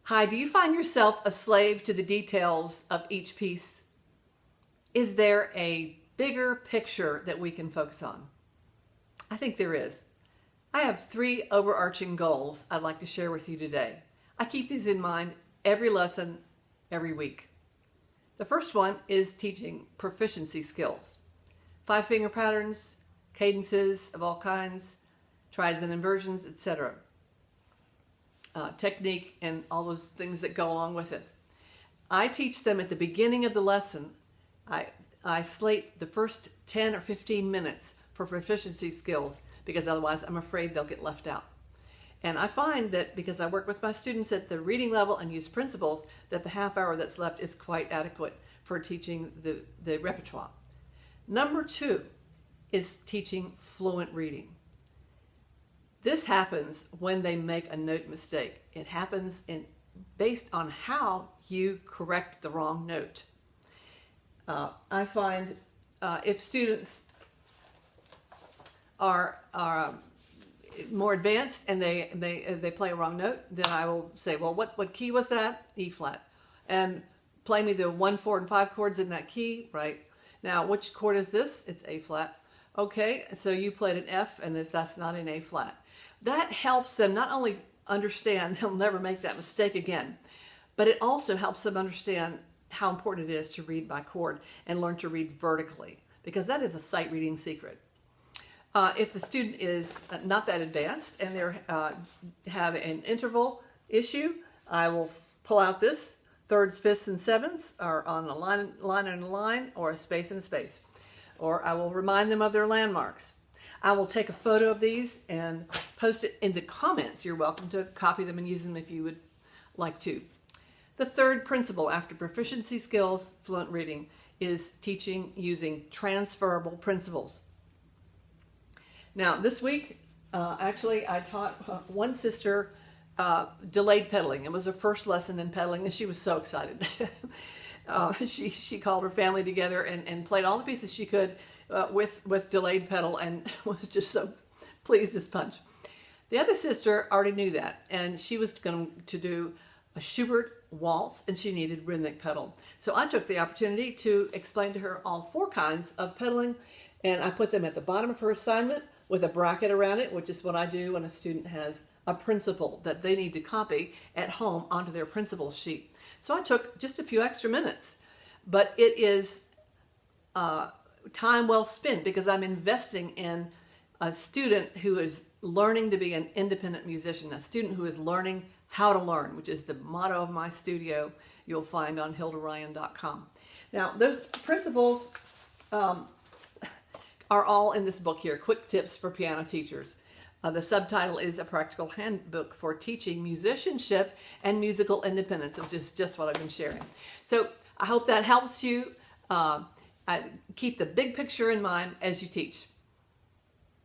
Hi, do you find yourself a slave to the details of each piece? Is there a bigger picture that we can focus on? I think there is. I have 3 overarching goals I'd like to share with you today. I keep these in mind every lesson, every week. The first one is teaching proficiency skills. 5-finger patterns, cadences of all kinds, triads and inversions, etc. Technique and all those things that go along with it. I teach them at the beginning of the lesson. I slate the first 10 or 15 minutes for proficiency skills because otherwise I'm afraid they'll get left out. And I find that because I work with my students at the reading level and use principles, that the half hour that's left is quite adequate for teaching the repertoire. Number 2 is teaching fluent reading. This happens when they make a note mistake. It happens based on how you correct the wrong note. I find if students are more advanced and they play a wrong note, then I will say, well, what key was that? E flat. And play me the 1, 4, and 5 chords in that key, right? Now, which chord is this? It's A flat. Okay, so you played an F and that's not an A flat. That helps them not only understand they'll never make that mistake again, but it also helps them understand how important it is to read by chord and learn to read vertically, because that is a sight reading secret. If the student is not that advanced and they have an interval issue, I will pull out this. 3rds, 5ths, and 7ths are on a line and a line, or a space and a space. Or I will remind them of their landmarks. I will take a photo of these and post it in the comments. You're welcome to copy them and use them if you would like to. The third principle after proficiency skills, fluent reading, is teaching using transferable principles. Now, this week, actually, I taught one sister delayed pedaling. It was her first lesson in pedaling, and she was so excited. She called her family together and played all the pieces she could with delayed pedal, and was just so pleased as punch. The other sister already knew that, and she was going to do a Schubert waltz, and she needed rhythmic pedal. So I took the opportunity to explain to her all 4 kinds of pedaling, and I put them at the bottom of her assignment with a bracket around it, which is what I do when a student has a principle that they need to copy at home onto their principal sheet. So I took just a few extra minutes, but it is time well spent because I'm investing in a student who is learning to be an independent musician, a student who is learning how to learn, which is the motto of my studio you'll find on hildaryan.com. Now, those principles are all in this book here, Quick Tips for Piano Teachers. The subtitle is A Practical Handbook for Teaching Musicianship and Musical Independence, which is just what I've been sharing. So I hope that helps you keep the big picture in mind as you teach.